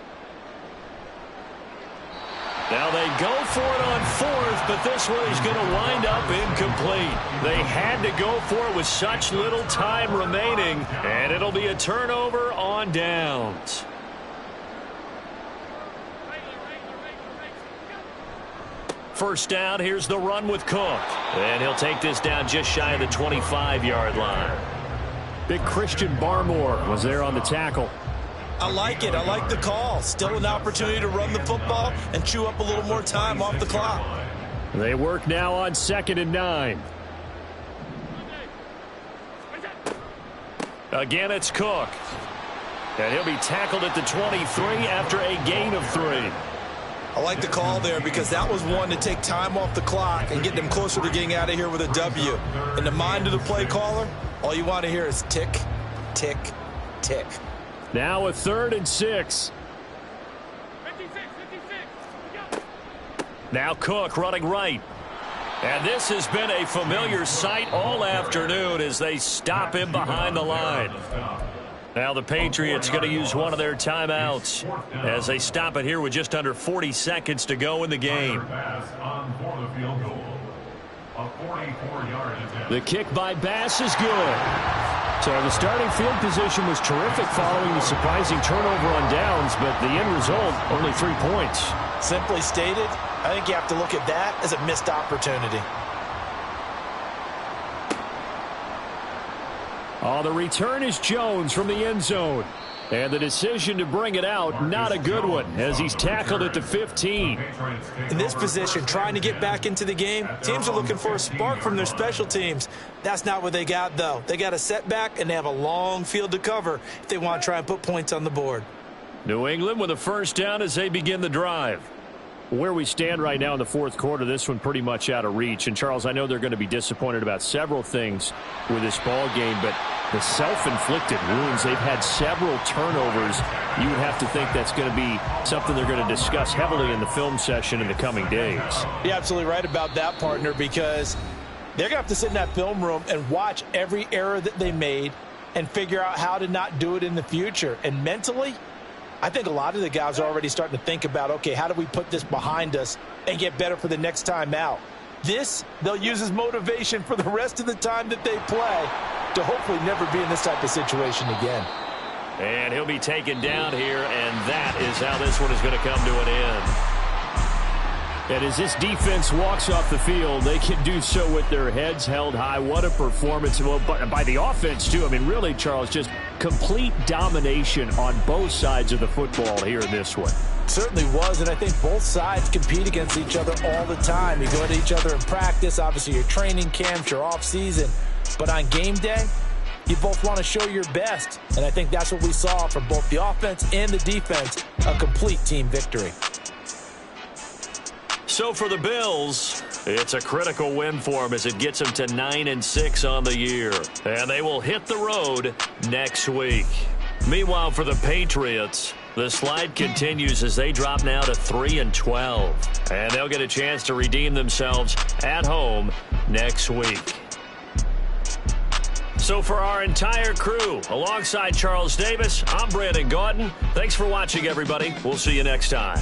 Now they go for it on 4th, but this one is going to wind up incomplete. They had to go for it with such little time remaining, and it'll be a turnover on downs. First down, here's the run with Cook. And he'll take this down just shy of the 25-yard line. Big Christian Barmore was there on the tackle. I like it. I like the call. Still an opportunity to run the football and chew up a little more time off the clock. They work now on 2nd and 9. Again, it's Cook. And he'll be tackled at the 23 after a gain of 3. I like the call there because that was one to take time off the clock and get them closer to getting out of here with a W. In the mind of the play caller, all you want to hear is tick, tick, tick. Now a 3rd and 6. Now Cook running right. And this has been a familiar sight all afternoon as they stop him behind the line. Now the Patriots going to use one of their timeouts as they stop it here with just under 40 seconds to go in the game. The kick by Bass is good. So the starting field position was terrific following the surprising turnover on downs, but the end result, only 3 points. Simply stated, I think you have to look at that as a missed opportunity. Oh, the return is Jones from the end zone. And the decision to bring it out, not a good one, as he's tackled at the 15. In this position, trying to get back into the game, teams are looking for a spark from their special teams. That's not what they got, though. They got a setback, and they have a long field to cover if they want to try and put points on the board. New England with a first down as they begin the drive. Where we stand right now in the 4th quarter, this one pretty much out of reach. And, Charles, I know they're going to be disappointed about several things with this ball game, but the self-inflicted wounds, they've had several turnovers. You would have to think that's going to be something they're going to discuss heavily in the film session in the coming days. You're absolutely right about that, partner, because they're going to have to sit in that film room and watch every error that they made and figure out how to not do it in the future. And mentally, I think a lot of the guys are already starting to think about, okay, how do we put this behind us and get better for the next time out? This, they'll use as motivation for the rest of the time that they play to hopefully never be in this type of situation again. And he'll be taken down here, and that is how this one is going to come to an end. And as this defense walks off the field, they can do so with their heads held high. What a performance by the offense, too. I mean, really, Charles, just complete domination on both sides of the football here in this one. Certainly was, and I think both sides compete against each other all the time. You go to each other in practice, obviously your training camps, your off-season. But on game day, you both want to show your best. And I think that's what we saw from both the offense and the defense, a complete team victory. So for the Bills, it's a critical win for them as it gets them to 9-6 on the year. And they will hit the road next week. Meanwhile, for the Patriots, The slide continues as they drop now to 3-12. And they'll get a chance to redeem themselves at home next week. So for our entire crew, alongside Charles Davis, I'm Brandon Gaudin. Thanks for watching, everybody. We'll see you next time.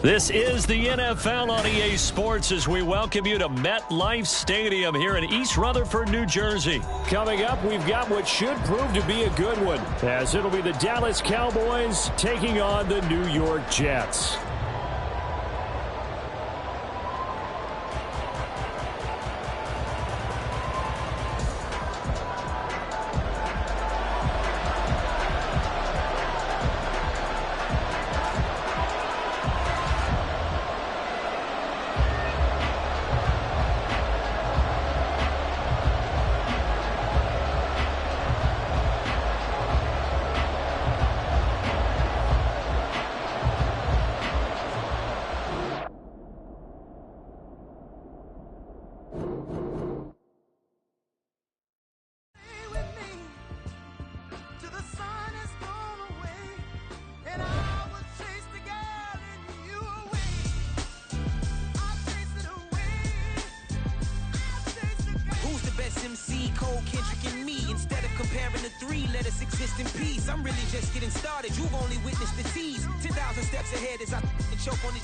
This is the NFL on EA Sports as we welcome you to MetLife Stadium here in East Rutherford, New Jersey. Coming up, we've got what should prove to be a good one, as it'll be the Dallas Cowboys taking on the New York Jets. I'm really just getting started. You've only witnessed the tease. 10,000 steps ahead as I choke on it.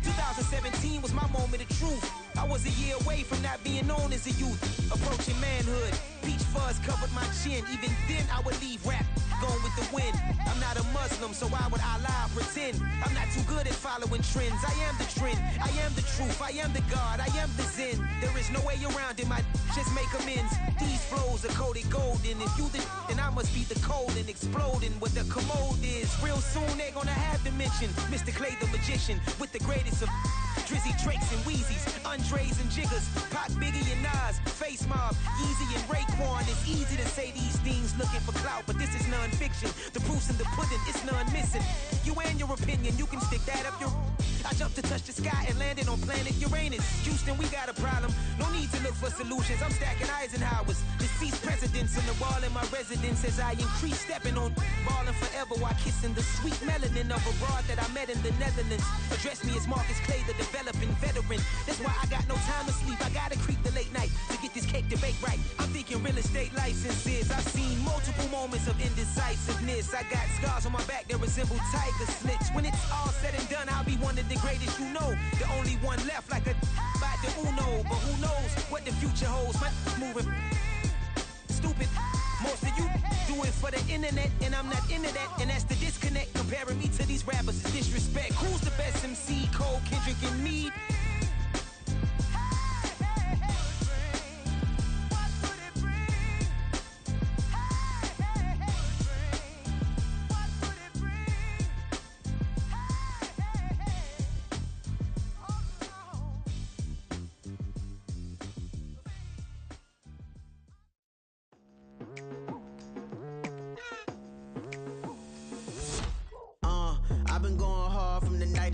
2017 was my moment of truth. I was a year away from not being known as a youth. Approaching manhood. Peach fuzz covered my chin. Even then I would leave rap going with the wind. I'm not a Muslim, so why would Allah pretend? I'm not too good at following trends. I am the trend. I am the truth. I am the God. I am the Zen. There is no way around it. My just make amends. These flows are coated golden. If you the then I must be the cold and exploding what the commode is. Real soon they're gonna have to mention Mr. Clay the magician with the greatest of Drizzy, Drakes, and Wheezies, Andres and Jiggers, Pac, Biggie, and Nas, Face Mob, Yeezy, and Raekwon. It's easy to say these things looking for clout, but this is non-fiction. The proof's in the pudding, it's none missing. You and your opinion, you can stick that up your... I jumped to touch the sky and landed on planet Uranus. Houston, we got a problem. No need to look for solutions. I'm stacking Eisenhowers. Deceased presidents in the wall in my residence as I increase stepping on ballin' forever while kissing the sweet melanin of a broad that I met in the Netherlands. Address me as Marcus Clay, the developing veteran. That's why I got no time to sleep. I gotta creep the late night to get this cake to bake right. I'm thinking real estate licenses. I've seen multiple moments of indecisiveness. I got scars on my back that resemble tiger slits. When it's all said and done, I'll be one of the greatest you know. The only one left like a by the Uno. But who knows what the future holds. My moving stupid. Most of you do it for the internet, and I'm not into that, and that's the disconnect. Comparing me to these rappers is disrespect. Who's the best MC? Cole, Kendrick, and me?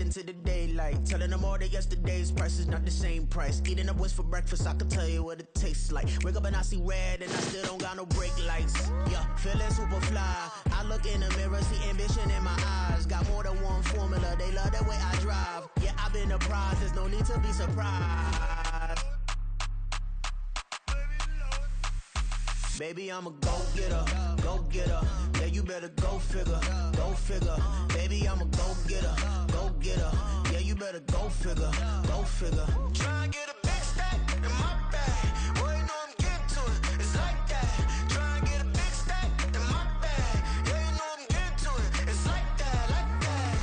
To the daylight, telling them all that yesterday's price is not the same price. Eating up what's for breakfast, I can tell you what it tastes like. Wake up and I see red and I still don't got no brake lights. Yeah, feeling super fly. I look in the mirror, see ambition in my eyes. Got more than one formula, they love the way I drive. Yeah, I've been a prize, there's no need to be surprised. Baby, I'm a go-getter, go-getter. Yeah, you better go figure, go figure. Baby, I'm a go-getter, go-getter. Yeah, you better go figure, go figure. Try and get a big stack in my bag. Boy, you know I'm getting to it, it's like that. Try and get a big stack in my bag. Yeah, you know I'm getting to it, it's like that, like that.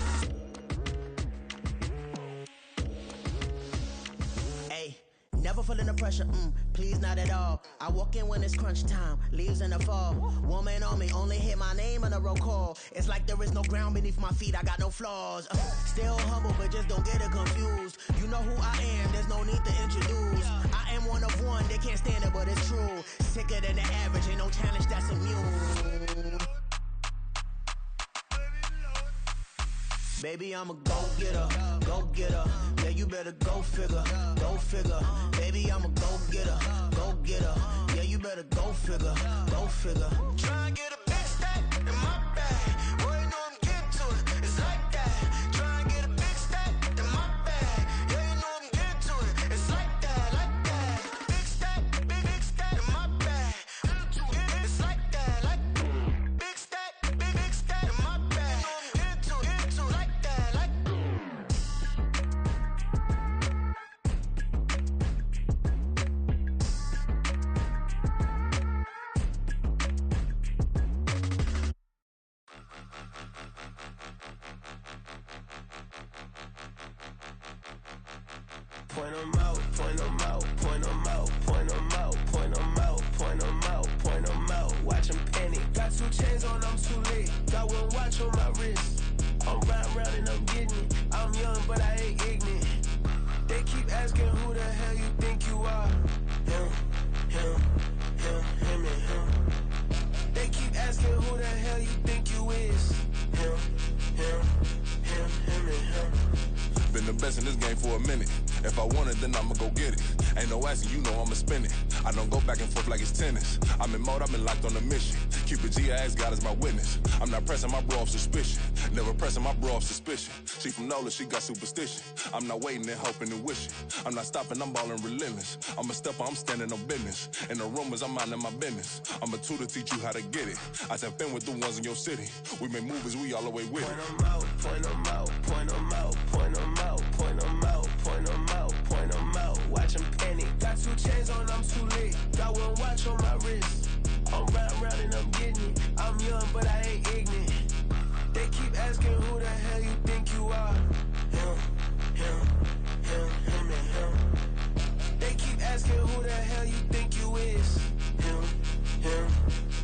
Hey, never feeling the pressure, please not at all. I walk in when it's crunch time, leaves in the fall. Woman on me, only hit my name on a roll call. It's like there is no ground beneath my feet, I got no flaws. Still humble, but just don't get it confused. You know who I am, there's no need to introduce. I am one of one, they can't stand it, but it's true. Sicker than the average, ain't no challenge that's immune. Baby, I'm a go-getter, go-getter. Yeah, you better go figure, go figure. Baby, I'm a go-getter, go-getter. Yeah, you better go figure, go figure. Try and get a big stack in my bag. Boy, you know I'm getting to it, it's like that. Try and get a big stack in my bag. Yeah, you know I'm getting to it, it's like that, like that. Big stack, big stack in my bag. It's like that, like big stack in my bag. You know I'm getting to it, like that, like. point them out, point them out, point them out, point them out, point them out, point them out, point them out. Watch them panic. Got 2 chains on, I'm too late. Got 1 watch on my wrist. I'm riding round and I'm getting it. I'm young, but I ain't ignorant. They keep asking who the hell you think you are. Him, him, him, him, and him. They keep asking who the hell you think you is. Him, him, him, him, and him. Been the best in this game for a minute. If I want it, then I'ma go get it. Ain't no asking, you know I'ma spin it. I don't go back and forth like it's tennis. I'm in mode, I've been locked on a mission. Cupid G, I ask God as my witness. I'm not pressing my bro off suspicion. Never pressing my bro off suspicion. She from NOLA, she got superstition. I'm not waiting and hoping and wishing. I'm not stopping, I'm balling relentless. I'm a stepper, I'm standing on business. In the rumors, I'm minding my business. I'm a tutor, teach you how to get it. I tap in with the ones in your city. We make movies, we all the way with it. Point them out, point them out, point them out, point them out, point them out, point them out, point them out. Watch them panic. Got 2 chains on, I'm too late. Got 1 watch on my wrist. I'm riding round and I'm getting it. I'm young, but I ain't ignorant. They keep asking who the hell you think you are. Him, him, him, him, and him. They keep asking who the hell you think you is. Him, him,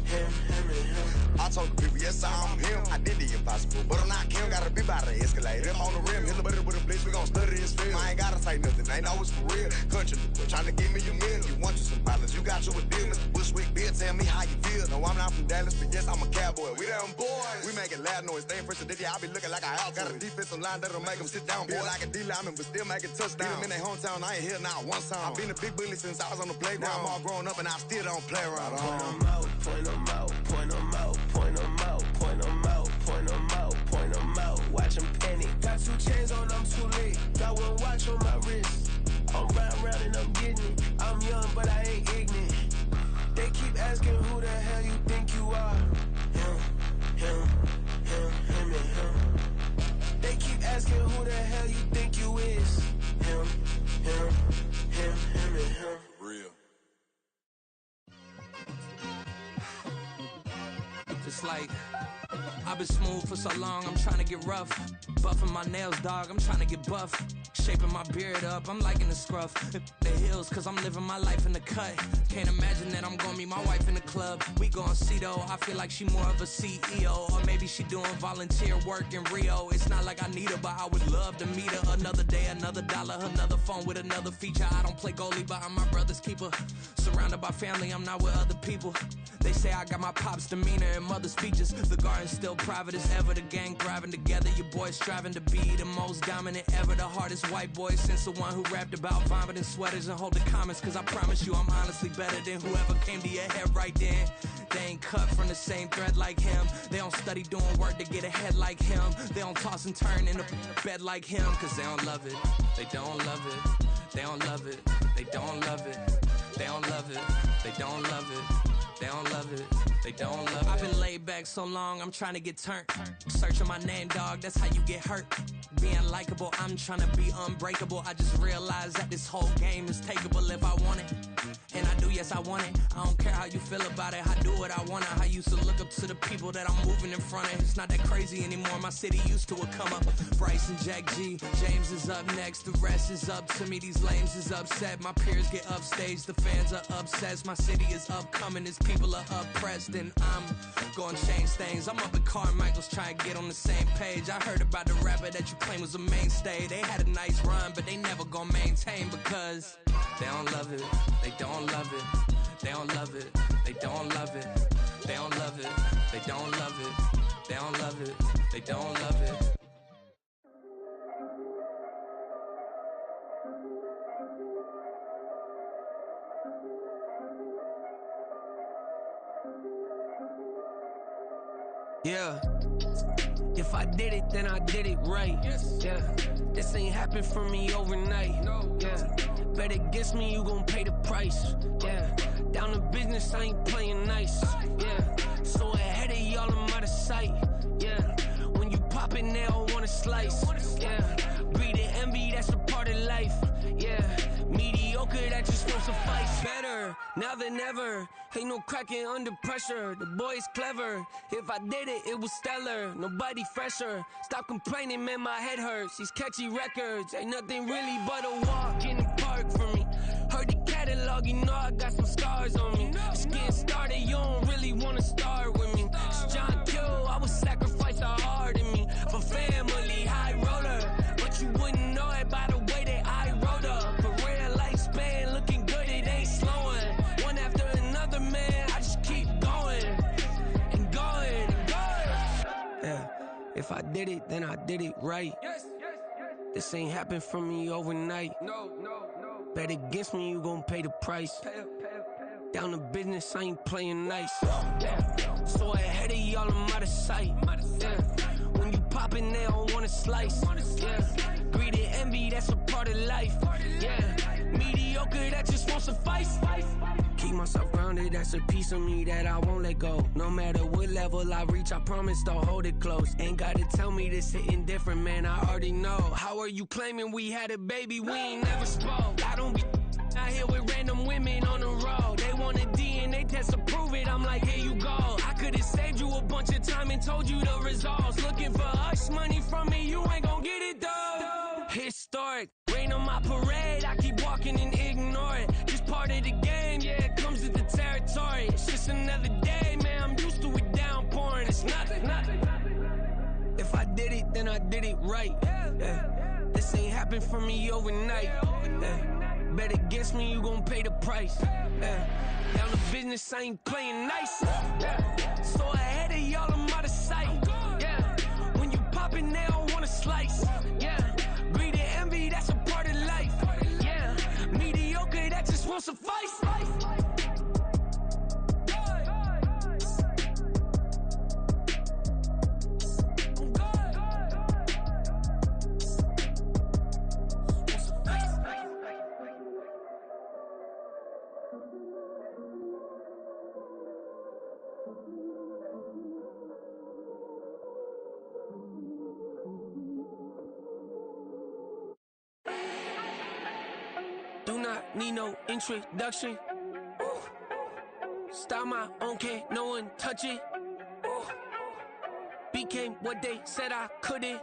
him, him, and him. I told the people, yes, I'm him. I did the impossible, but I'm not Kim. Gotta be by the escalator. I'm on the rim, hit the butter with a blitz. We gon' study his film. I ain't gotta say nothing, ain't know it's for real. Country, trying to give me a meal. You want you some violence, you got you a deal. Mr. Bushwick, Bill, tell me how you feel. No, I'm not from Dallas, but yes, I'm a cowboy. We them boys. We making loud noise, staying fresh to ditty. I be looking like a house. Got a defensive line that'll make them sit down. Feel like a D-lineman, but still making touchdowns. Beat them in their hometown, I ain't here now one time. I've been a big bully since I was on the playground. I'm all grown up and I still don't play around. Point them out, point them out, point them out, point them out, point them out, point them out, point them out. Watch them panic. Got 2 chains on, I'm too late. Got 1 watch on my wrist. I'm riding round and I'm getting it. I'm young, but I ain't ignorant. They keep asking who the hell you think you are. Him, him, him, him, and him. They keep asking who the hell you think you is. Him, him, him, him, and him. Real. It's like I've been smooth for so long, I'm trying to get rough. Buffing my nails, dog, I'm trying to get buff. Shaping my beard up, I'm liking the scruff. The hills, cause I'm living my life in the cut. Can't imagine that I'm gonna meet my wife in the club. We gon' see though, I feel like she more of a CEO. Or maybe she doing volunteer work in Rio. It's not like I need her, but I would love to meet her. Another day, another dollar, another phone with another feature. I don't play goalie, but I'm my brother's keeper. Surrounded by family, I'm not with other people. They say I got my pop's demeanor and mother's features. The garden's still private as ever, the gang thriving together. Your boys striving to be the most dominant ever. The hardest white boy since the one who rapped about vomiting sweaters and holding comments. Cause I promise you I'm honestly better than whoever came to your head right then. They ain't cut from the same thread like him. They don't study doing work to get ahead like him. They don't toss and turn in the bed like him. Cause they don't love it, they don't love it. They don't love it, they don't love it. They don't love it, they don't love it. They don't love it, they don't love it. I've been laid back so long, I'm trying to get turned. Searching my name, dog, that's how you get hurt. Being likable, I'm trying to be unbreakable. I just realized that this whole game is takeable if I want it. And I do, yes, I want it. I don't care how you feel about it, I do what I want. I used to look up to the people that I'm moving in front of. It's not that crazy anymore, my city used to it come up. Bryce and Jack G, James is up next. The rest is up to me, these lames is upset. My peers get upstaged, the fans are obsessed. My city is upcoming, its people are oppressed. And I'm gonna change things. I'm up at Carmichael's trying to get on the same page. I heard about the rapper that you claim was a mainstay. They had a nice run, but they never gonna maintain because they don't love it, they don't love it, they don't love it, they don't love it, they don't love it, they don't love it, they don't love it, they don't love it. Yeah. If I did it, then I did it right. Yeah. This ain't happened for me overnight. Yeah. Bet against me, you gon' pay the price. Yeah. Down to business, I ain't playing nice. Yeah. So ahead of y'all, I'm out of sight. Yeah. When you pop it, they don't wanna slice. Yeah. Breed the envy, that's a part of life. Yeah. Mediocre, that just won't suffice. Better now than ever. Ain't no cracking under pressure. The boy's clever. If I did it, it was stellar. Nobody fresher. Stop complaining, man, my head hurts. These catchy records ain't nothing really but a walk in the log, you know I got some scars on me. Just getting started, you don't really wanna start with me. It's John Q, I would sacrifice a heart in me for family, high roller. But you wouldn't know it by the way that I wrote up. A real lifespan, looking good, it ain't slowing. One after another, man, I just keep going and going and going. Yeah, if I did it, then I did it right. This ain't happened for me overnight. No. Bet against me, you gon' pay the price. Down to business, I ain't playing nice. So ahead of y'all, I'm out of sight. When you poppin', they don't wanna slice. Greed and envy, that's a part of life. Mediocre, that just won't suffice. Keep myself grounded, that's a piece of me that I won't let go. No matter what level I reach, I promise to hold it close. Ain't gotta tell me this hitting different, man, I already know. How are you claiming we had a baby, we ain't never spoke? I don't be out here with random women on the road. They want a DNA test to prove it, I'm like, here you go. I could've saved you a bunch of time and told you the results. Looking for hush money from me, you ain't gon' get it though. Historic, rain on my parade, I keep walking and ignore it. Just part of the game, yeah, it comes with the territory. It's just another day, man, I'm used to it downpouring. It's nothing. If I did it, then I did it right. This ain't happened for me overnight. Bet against me, you gon' pay the price. Down to business, I ain't playing nice. So ahead of y'all, I'm out of sight. When you poppin', they don't wanna slice. Greed and envy, that's a part of life. Mediocre, that just won't suffice. Do not need no introduction. Style my own, can't no one touch it. Became what they said I couldn't.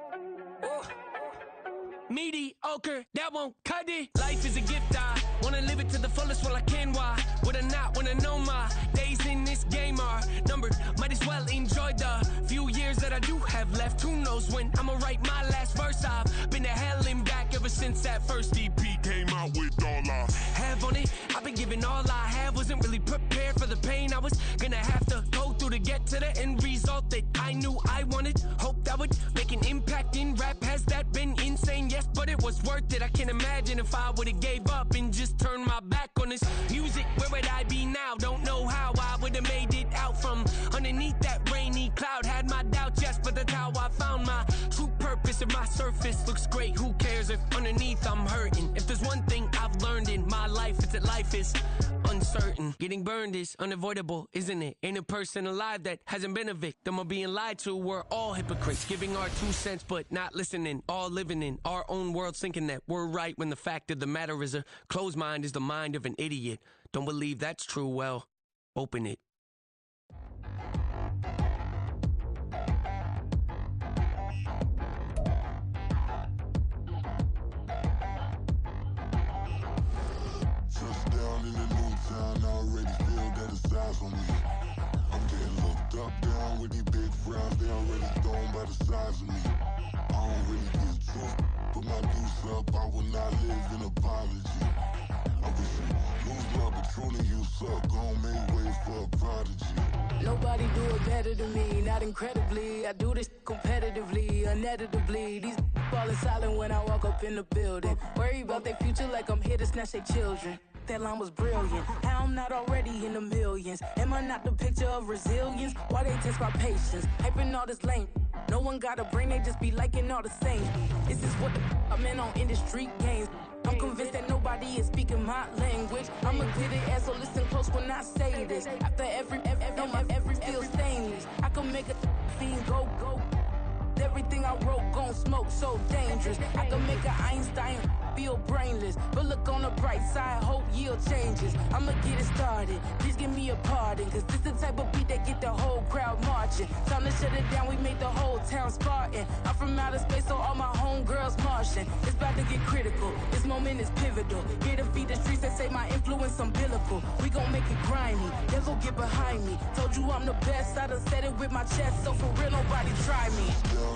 Mediocre, that won't cut it. Life is a gift, I wanna live it to the fullest while I can. Why would I not wanna know my days in this game are numbered? Might as well enjoy the few years that I do have left. Who knows when I'ma write my last verse? I've been to hell and back ever since that first EP came out with all I have on it. I've been giving all I have, wasn't really prepared for the pain I was gonna have to go through to get to the end result that I knew I wanted. Hoped I would make an impact in rap. Has that been insane? Yes, but it was worth it. I can't imagine if I would've gave up and just turned my back on this music. Where would I be now? Don't know how I would've made it out from underneath that rainy cloud. Had my doubts, yes, but that's how I found my true purpose. If my surface looks great, who cares if underneath I'm hurting? If there's one thing I've learned in my life, it's that life is uncertain. Getting burned is unavoidable, isn't it? Ain't a person alive that hasn't been a victim of being lied to. We're all hypocrites, giving our 2 cents but not listening. All living in our own world, thinking that we're right when the fact of the matter is a closed mind is the mind of an idiot. Don't believe that's true? Well, open it. Touchdown in the new town, I already feel that it's eyes on me. I'm getting looked up, down with these big frowns, they already thrown by the size of me. I don't really get truth, put my deuce up, I will not live in apology. I wish you lose love, but truly you suck, gon' make way for a prodigy. Nobody do it better than me, not incredibly. I do this competitively, uneditably. These falling silent when I walk up in the building. Worry about their future like I'm here to snatch their children. That line was brilliant. How I'm not already in the millions? Am I not the picture of resilience? Why they test my patience? Hyping all this lame. No one got a brain, they just be liking all the same. This is what the I'm in on industry games. I'm convinced that nobody is speaking my language. I'm a good ass, so listen close when I say this. After every feel stainless. I can make a fiend go. Everything I wrote gon' smoke, so dangerous. I can make an Einstein feel brainless. But look on the bright side, hope yield changes. I'ma get it started, please give me a pardon. Cause this the type of beat that get the whole crowd marching. Time to shut it down, we made the whole town Spartan. I'm from outer space, so all my homegirls Martian. It's about to get get critical. This moment is pivotal. Here to feed the streets that say my influence umbilical. We gon' make it grimy. They'll go get behind me. Told you I'm the best. I done said it with my chest. So for real, nobody try me.